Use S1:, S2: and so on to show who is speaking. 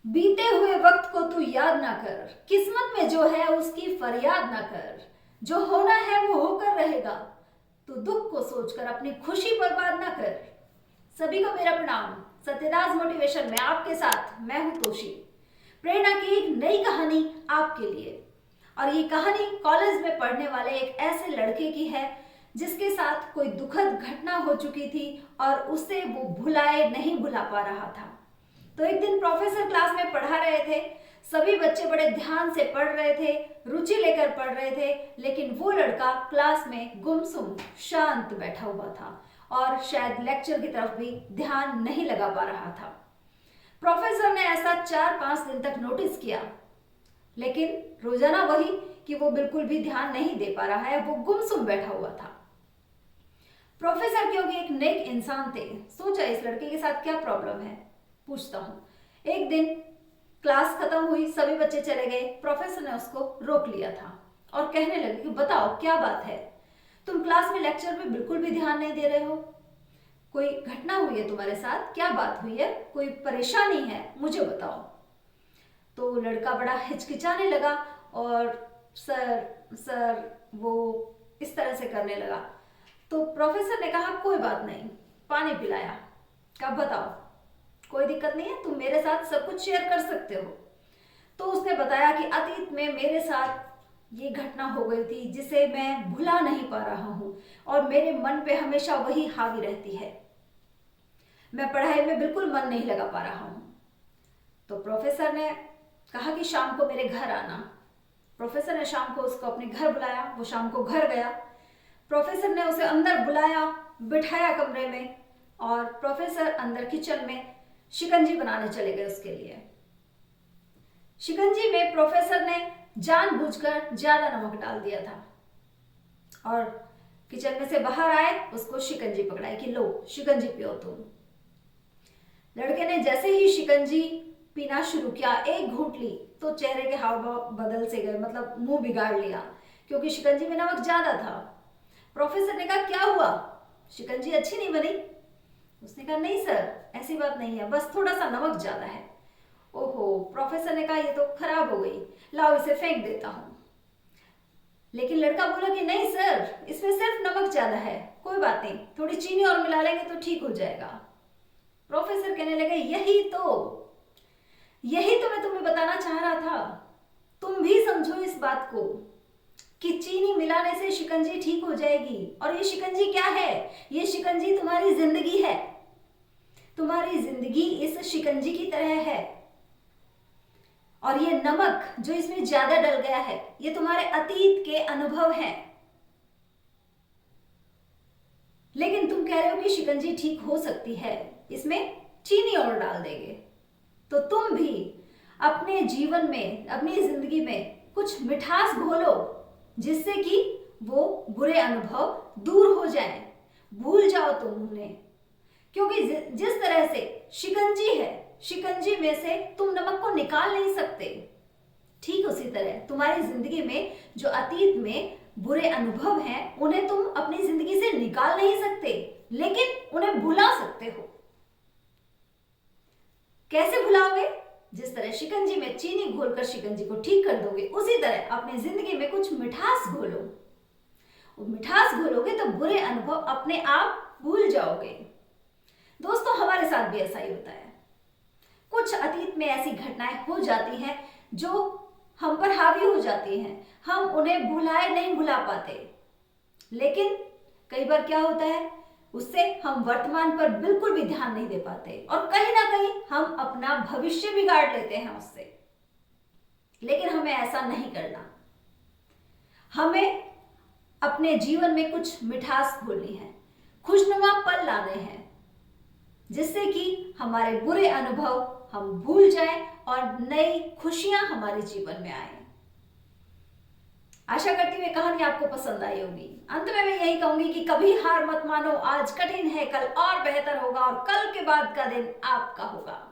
S1: बीते हुए वक्त को तू याद ना कर, किस्मत में जो है उसकी फरियाद ना कर। जो होना है वो होकर रहेगा, तू दुख को सोचकर अपनी खुशी बर्बाद ना कर। सभी को मेरा प्रणाम। सत्यदास मोटिवेशन में आपके साथ मैं हूं तोशी। प्रेरणा की एक नई कहानी आपके लिए। और ये कहानी कॉलेज में पढ़ने वाले एक ऐसे लड़के की है जिसके साथ कोई दुखद घटना हो चुकी थी और उसे वो भुलाए नहीं भुला पा रहा था। तो एक दिन प्रोफेसर क्लास में पढ़ा रहे थे। सभी बच्चे बड़े ध्यान से पढ़ रहे थे, रुचि लेकर पढ़ रहे थे, लेकिन वो लड़का क्लास में गुमसुम शांत बैठा हुआ था और शायद लेक्चर की तरफ भी ध्यान नहीं लगा पा रहा था। प्रोफेसर ने ऐसा 4-5 दिन तक नोटिस किया, लेकिन रोजाना वही कि वो बिल्कुल भी ध्यान नहीं दे पा रहा है, वो गुमसुम बैठा हुआ था। प्रोफेसर क्योंकि एक नेक इंसान थे, सोचा इस लड़के के साथ क्या प्रॉब्लम है, पूछता हूं। एक दिन क्लास खत्म हुई, सभी बच्चे चले गए। प्रोफेसर ने उसको रोक लिया था और कहने लगे कि बताओ क्या बात है, तुम क्लास में लेक्चर में बिल्कुल भी ध्यान नहीं दे रहे हो। कोई घटना हुई है तुम्हारे साथ, क्या बात हुई है, कोई परेशानी है, मुझे बताओ। तो लड़का बड़ा हिचकिचाने लगा और सर सर वो इस तरह से करने लगा। तो प्रोफेसर ने कहा कोई बात नहीं, पानी पिलाया। कब बताओ, कोई दिक्कत नहीं है, तुम मेरे साथ सब कुछ शेयर कर सकते हो। तो उसने बताया कि अतीत में मेरे साथ ये घटना हो गई थी जिसे मैं भुला नहीं पा रहा हूं और मेरे मन पे हमेशा वही हावी रहती है। मैं पढ़ाई में बिल्कुल मन नहीं लगा पा रहा हूं। तो प्रोफेसर ने कहा कि शाम को मेरे घर आना। प्रोफेसर ने शाम को उसको अपने घर बुलाया। वो शाम को घर गया। प्रोफेसर ने उसे अंदर बुलाया, बिठाया कमरे में और प्रोफेसर अंदर किचन में शिकंजी बनाने चले गए उसके लिए। शिकंजी में प्रोफेसर ने जानबूझकर ज्यादा नमक डाल दिया था और किचन में से बाहर आए, उसको शिकंजी पकड़ाई कि लो शिकंजी पियो तुम। लड़के ने जैसे ही शिकंजी पीना शुरू किया, एक घूंट ली तो चेहरे के हाव भाव बदल से गए, मतलब मुंह बिगाड़ लिया क्योंकि शिकंजी में नमक ज्यादा था। प्रोफेसर ने कहा क्या हुआ, शिकंजी अच्छी नहीं बनी? उसने कहा नहीं सर, ऐसी बात नहीं है, बस थोड़ा सा नमक ज्यादा है। ओहो, प्रोफेसर ने कहा ये तो खराब हो गई, लाओ इसे फेंक देता हूं। लेकिन लड़का बोला कि नहीं सर, इसमें सिर्फ नमक ज्यादा है, कोई बात नहीं, थोड़ी चीनी और मिला लेंगे तो ठीक हो जाएगा। प्रोफेसर कहने लगे यही तो मैं तुम्हें बताना चाह रहा था। तुम भी समझो इस बात को कि चीनी मिलाने से शिकंजी ठीक हो जाएगी। और ये शिकंजी क्या है? ये शिकंजी तुम्हारी जिंदगी है। तुम्हारी जिंदगी इस शिकंजी की तरह है और ये नमक जो इसमें ज्यादा डल गया है, ये तुम्हारे अतीत के अनुभव हैं। लेकिन तुम कह रहे हो कि शिकंजी ठीक हो सकती है, इसमें चीनी और डाल देंगे। तो तुम भी अपने जीवन में, अपनी जिंदगी में कुछ मिठास घोलो जिससे कि वो बुरे अनुभव दूर हो जाएं, भूल जाओ तुम उन्हें। क्योंकि जिस तरह से शिकंजी है, शिकंजी में से तुम नमक को निकाल नहीं सकते, ठीक उसी तरह तुम्हारी जिंदगी में जो अतीत में बुरे अनुभव हैं, उन्हें तुम अपनी जिंदगी से निकाल नहीं सकते, लेकिन उन्हें भुला सकते हो। कैसे भुलाओगे? जिस तरह शिकंजी में चीनी घोलकर शिकंजी को ठीक कर दोगे, उसी तरह अपनी जिंदगी में कुछ मिठास घोलो। मिठास घोलोगे तो बुरे अनुभव अपने आप भूल जाओगे। दोस्तों, हमारे साथ भी ऐसा ही होता है। कुछ अतीत में ऐसी घटनाएं हो जाती हैं जो हम पर हावी हो जाती हैं, हम उन्हें भुलाए नहीं भुला पाते। लेकिन कई बार क्या होता है, उससे हम वर्तमान पर बिल्कुल भी ध्यान नहीं दे पाते और कहीं ना कहीं हम अपना भविष्य बिगाड़ लेते हैं उससे। लेकिन हमें ऐसा नहीं करना। हमें अपने जीवन में कुछ मिठास घोलनी है, खुशनुमा पल लाने हैं, जिससे कि हमारे बुरे अनुभव हम भूल जाएं और नई खुशियां हमारे जीवन में आए। आशा करती हूँ ये कहानी आपको पसंद आई होगी। अंत में मैं यही कहूंगी कि कभी हार मत मानो, आज कठिन है, कल और बेहतर होगा और कल के बाद का दिन आपका होगा।